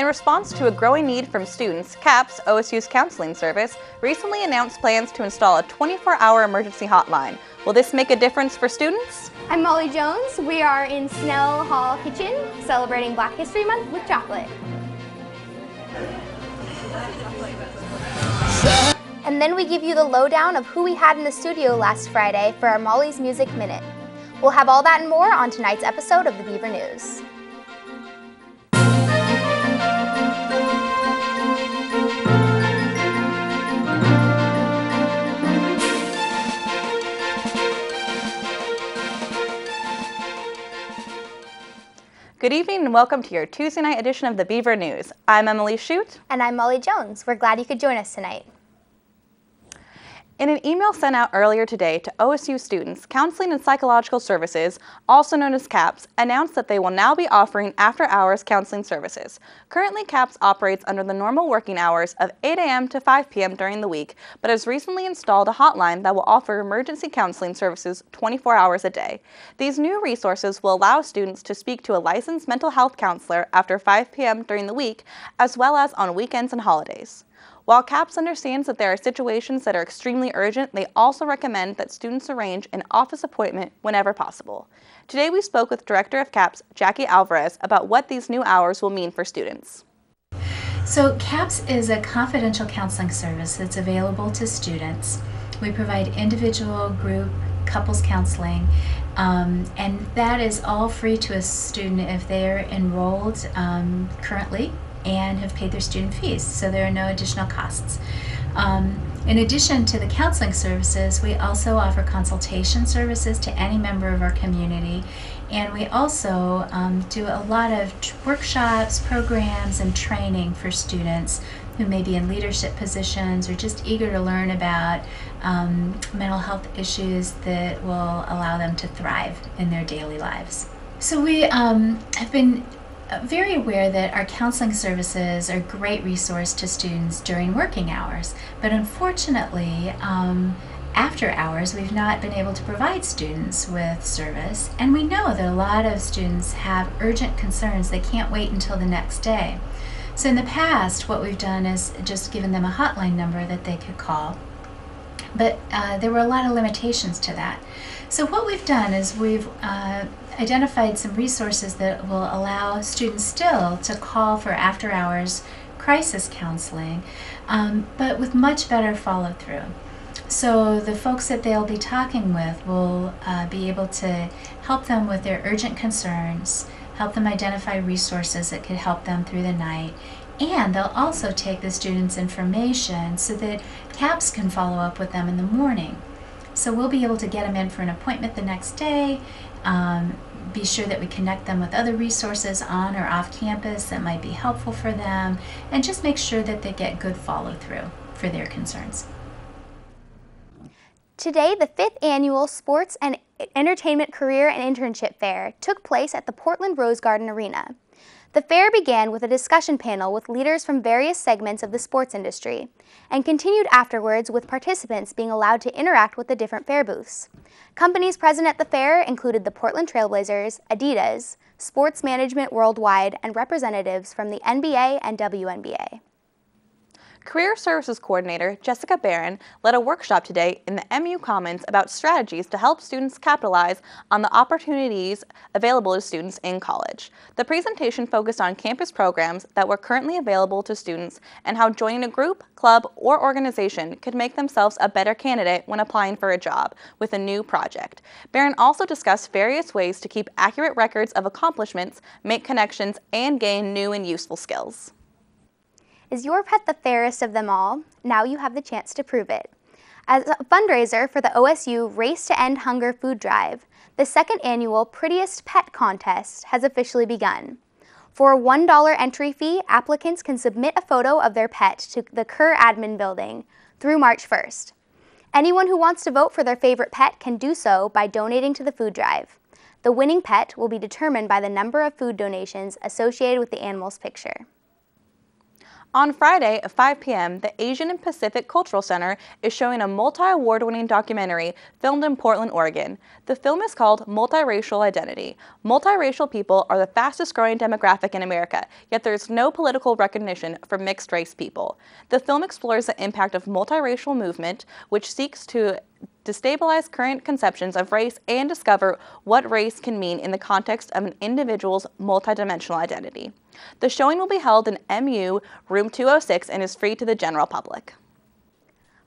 In response to a growing need from students, CAPS, OSU's counseling service, recently announced plans to install a 24-hour emergency hotline. Will this make a difference for students? I'm Molly Jones. We are in Snell Hall Kitchen celebrating Black History Month with chocolate. And then we give you the lowdown of who we had in the studio last Friday for our Molly's Music Minute. We'll have all that and more on tonight's episode of the Beaver News. Good evening and welcome to your Tuesday night edition of the Beaver News. I'm Emily Schucht. And I'm Molly Jones. We're glad you could join us tonight. In an email sent out earlier today to OSU students, Counseling and Psychological Services, also known as CAPS, announced that they will now be offering after-hours counseling services. Currently, CAPS operates under the normal working hours of 8 a.m. to 5 p.m. during the week, but has recently installed a hotline that will offer emergency counseling services 24 hours a day. These new resources will allow students to speak to a licensed mental health counselor after 5 p.m. during the week, as well as on weekends and holidays. While CAPS understands that there are situations that are extremely urgent, they also recommend that students arrange an office appointment whenever possible. Today we spoke with Director of CAPS, Jackie Alvarez, about what these new hours will mean for students. So CAPS is a confidential counseling service that's available to students. We provide individual, group, couples counseling, and that is all free to a student if they're enrolled currently and have paid their student fees, so there are no additional costs. In addition to the counseling services, we also offer consultation services to any member of our community, and we also do a lot of workshops, programs, and training for students who may be in leadership positions or just eager to learn about mental health issues that will allow them to thrive in their daily lives. So we have been very aware that our counseling services are a great resource to students during working hours, but unfortunately, after hours, we've not been able to provide students with service, and we know that a lot of students have urgent concerns. They can't wait until the next day. So in the past, what we've done is just given them a hotline number that they could call, but there were a lot of limitations to that. So what we've done is we've identified some resources that will allow students still to call for after-hours crisis counseling, but with much better follow-through. So the folks that they'll be talking with will be able to help them with their urgent concerns, help them identify resources that could help them through the night, and they'll also take the students' information so that CAPS can follow up with them in the morning. So we'll be able to get them in for an appointment the next day, be sure that we connect them with other resources on or off campus that might be helpful for them, and just make sure that they get good follow-through for their concerns. Today, the 5th Annual Sports and Entertainment Career and Internship Fair took place at the Portland Rose Garden Arena. The fair began with a discussion panel with leaders from various segments of the sports industry, and continued afterwards with participants being allowed to interact with the different fair booths. Companies present at the fair included the Portland Trailblazers, Adidas, Sports Management Worldwide, and representatives from the NBA and WNBA. Career Services Coordinator Jessica Barron led a workshop today in the MU Commons about strategies to help students capitalize on the opportunities available to students in college. The presentation focused on campus programs that were currently available to students and how joining a group, club, or organization could make themselves a better candidate when applying for a job with a new project. Barron also discussed various ways to keep accurate records of accomplishments, make connections, and gain new and useful skills. Is your pet the fairest of them all? Now you have the chance to prove it. As a fundraiser for the OSU Race to End Hunger food drive, the 2nd annual Prettiest Pet Contest has officially begun. For a $1 entry fee, applicants can submit a photo of their pet to the Kerr Admin Building through March 1st. Anyone who wants to vote for their favorite pet can do so by donating to the food drive. The winning pet will be determined by the number of food donations associated with the animal's picture. On Friday at 5 p.m., the Asian and Pacific Cultural Center is showing a multi-award-winning documentary filmed in Portland, Oregon. The film is called Multiracial Identity. Multiracial people are the fastest-growing demographic in America, yet there is no political recognition for mixed-race people. The film explores the impact of multiracial movement, which seeks to destabilize current conceptions of race and discover what race can mean in the context of an individual's multidimensional identity. The showing will be held in MU Room 206 and is free to the general public.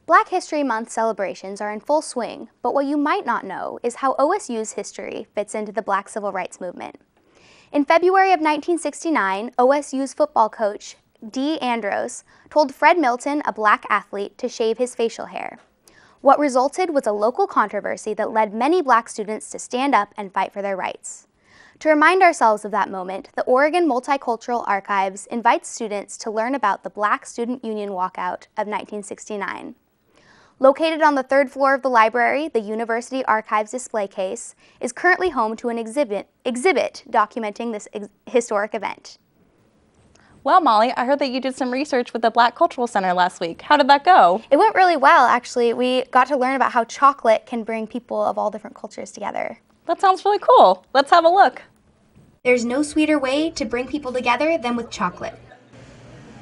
Black History Month celebrations are in full swing, but what you might not know is how OSU's history fits into the Black Civil Rights Movement. In February of 1969, OSU's football coach, Dee Andros, told Fred Milton, a black athlete, to shave his facial hair. What resulted was a local controversy that led many black students to stand up and fight for their rights. To remind ourselves of that moment, the Oregon Multicultural Archives invites students to learn about the Black Student Union walkout of 1969. Located on the third floor of the library, the University Archives display case is currently home to an exhibit documenting this historic event. Well, Molly, I heard that you did some research with the Black Cultural Center last week. How did that go? It went really well, actually. We got to learn about how chocolate can bring people of all different cultures together. That sounds really cool. Let's have a look. There's no sweeter way to bring people together than with chocolate.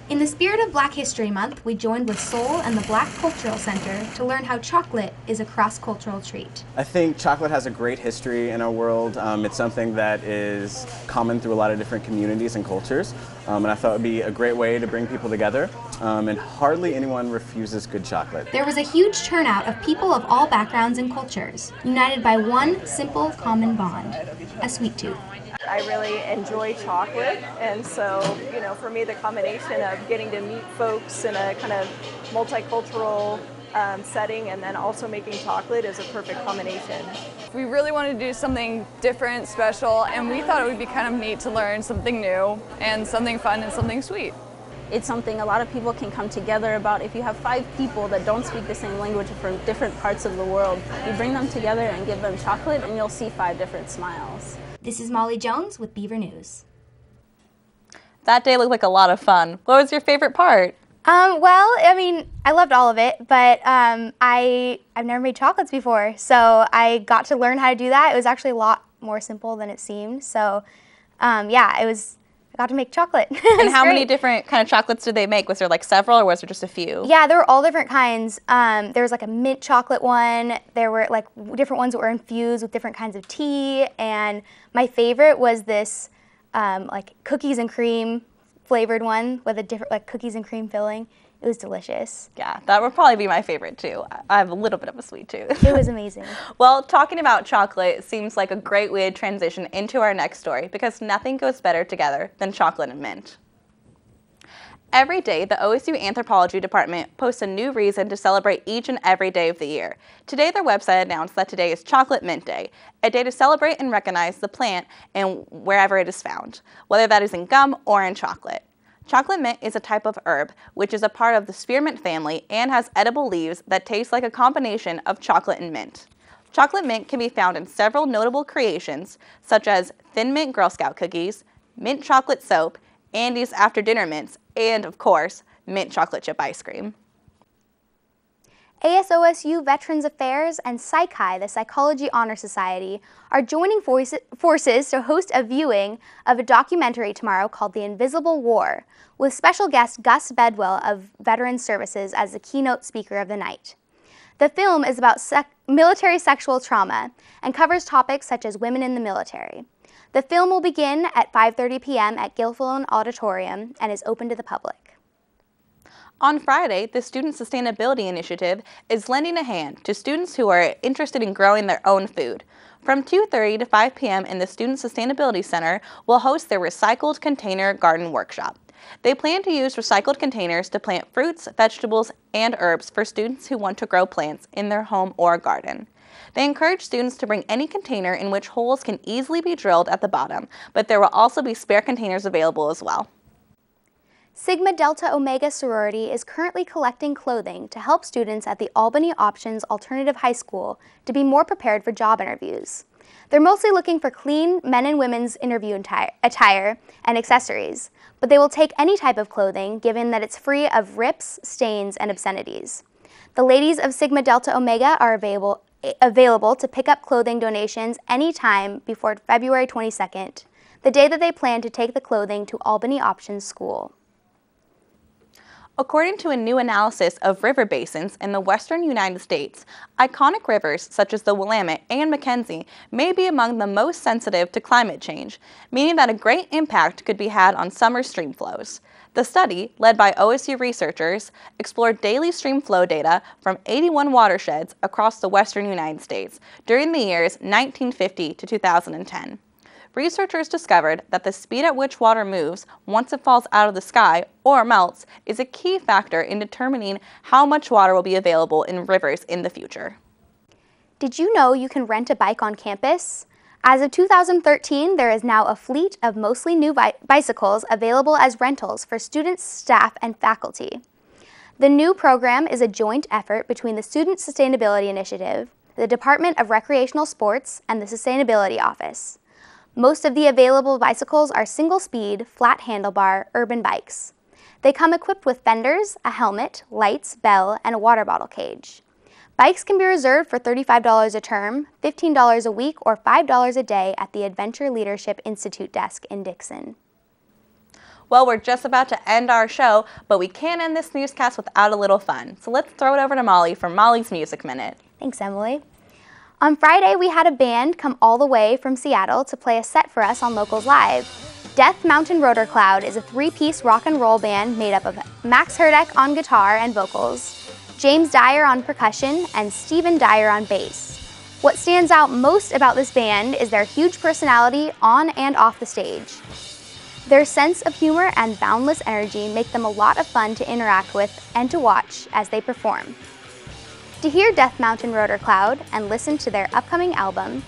In the spirit of Black History Month, we joined with Seoul and the Black Cultural Center to learn how chocolate is a cross-cultural treat. I think chocolate has a great history in our world. It's something that is common through a lot of different communities and cultures, and I thought it would be a great way to bring people together, and hardly anyone refuses good chocolate. There was a huge turnout of people of all backgrounds and cultures, united by one simple common bond, a sweet tooth. I really enjoy chocolate, and so, for me, the combination of getting to meet folks in a kind of multicultural setting and then also making chocolate is a perfect combination. We really wanted to do something different, special, and we thought it would be kind of neat to learn something new and something fun and something sweet. It's something a lot of people can come together about. If you have 5 people that don't speak the same language from different parts of the world, you bring them together and give them chocolate and you'll see 5 different smiles. This is Molly Jones with Beaver News. That day looked like a lot of fun. What was your favorite part? Well, I loved all of it, but I've never made chocolates before, so I got to learn how to do that. It was actually a lot more simple than it seemed, so I got to make chocolate. And how many different kind of chocolates did they make? Was there like several, or was there just a few? Yeah, there were all different kinds. There was like a mint chocolate one. There were like different ones that were infused with different kinds of tea. And my favorite was this like cookies and cream flavored one with a different like cookies and cream filling. It was delicious. Yeah, that would probably be my favorite too. I have a little bit of a sweet tooth. It was amazing. Well, talking about chocolate seems like a great way to transition into our next story because nothing goes better together than chocolate and mint. Every day, the OSU Anthropology Department posts a new reason to celebrate each and every day of the year. Today, their website announced that today is Chocolate Mint Day, a day to celebrate and recognize the plant and wherever it is found, whether that is in gum or in chocolate. Chocolate mint is a type of herb, which is a part of the spearmint family and has edible leaves that taste like a combination of chocolate and mint. Chocolate mint can be found in several notable creations, such as Thin Mint Girl Scout cookies, mint chocolate soap, Andy's After Dinner Mints, and, of course, mint chocolate chip ice cream. ASOSU Veterans Affairs and Psychi, the Psychology Honor Society, are joining forces to host a viewing of a documentary tomorrow called The Invisible War, with special guest Gus Bedwell of Veterans Services as the keynote speaker of the night. The film is about military sexual trauma and covers topics such as women in the military. The film will begin at 5:30 p.m. at Gilfillan Auditorium and is open to the public. On Friday, the Student Sustainability Initiative is lending a hand to students who are interested in growing their own food. From 2:30 to 5 p.m. in the Student Sustainability Center will host their Recycled Container Garden Workshop. They plan to use recycled containers to plant fruits, vegetables, and herbs for students who want to grow plants in their home or garden. They encourage students to bring any container in which holes can easily be drilled at the bottom, but there will also be spare containers available as well. Sigma Delta Omega sorority is currently collecting clothing to help students at the Albany Options Alternative High School to be more prepared for job interviews. They're mostly looking for clean men and women's interview attire and accessories, but they will take any type of clothing given that it's free of rips, stains, and obscenities. The ladies of Sigma Delta Omega are available to pick up clothing donations anytime before February 22nd, the day that they plan to take the clothing to Albany Options School. According to a new analysis of river basins in the western United States, iconic rivers such as the Willamette and Mackenzie may be among the most sensitive to climate change, meaning that a great impact could be had on summer stream flows. The study, led by OSU researchers, explored daily stream flow data from 81 watersheds across the western United States during the years 1950 to 2010. Researchers discovered that the speed at which water moves once it falls out of the sky or melts is a key factor in determining how much water will be available in rivers in the future. Did you know you can rent a bike on campus? As of 2013, there is now a fleet of mostly new bicycles available as rentals for students, staff, and faculty. The new program is a joint effort between the Student Sustainability Initiative, the Department of Recreational Sports, and the Sustainability Office. Most of the available bicycles are single-speed, flat handlebar, urban bikes. They come equipped with fenders, a helmet, lights, bell, and a water bottle cage. Bikes can be reserved for $35 a term, $15 a week, or $5 a day at the Adventure Leadership Institute desk in Dixon. Well, we're just about to end our show, but we can't end this newscast without a little fun. So let's throw it over to Molly for Molly's Music Minute. Thanks, Emily. On Friday, we had a band come all the way from Seattle to play a set for us on Locals Live. Death Mountain Rotor Cloud is a three-piece rock and roll band made up of Max Herdek on guitar and vocals, James Dyer on percussion, and Stephen Dyer on bass. What stands out most about this band is their huge personality on and off the stage. Their sense of humor and boundless energy make them a lot of fun to interact with and to watch as they perform. To hear Death Mountain Rotor Cloud and listen to their upcoming album,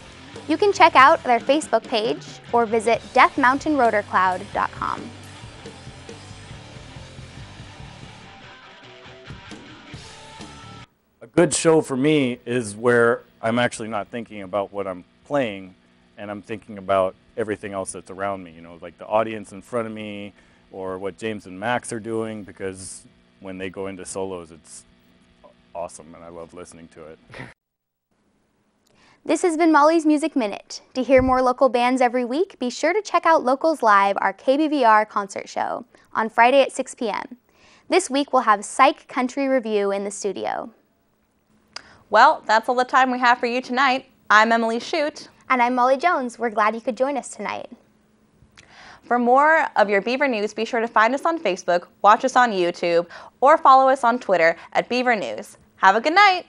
you can check out their Facebook page or visit deathmountainrotorcloud.com. A good show for me is where I'm actually not thinking about what I'm playing and I'm thinking about everything else that's around me, you know, like the audience in front of me or what James and Max are doing, because when they go into solos, it's awesome and I love listening to it. This has been Molly's Music Minute. To hear more local bands every week, be sure to check out Locals Live, our KBVR concert show, on Friday at 6 p.m. This week we'll have Psych Country Review in the studio. Well, that's all the time we have for you tonight. I'm Emily Schucht. And I'm Molly Jones. We're glad you could join us tonight. For more of your Beaver news, be sure to find us on Facebook, watch us on YouTube, or follow us on Twitter at Beaver News. Have a good night.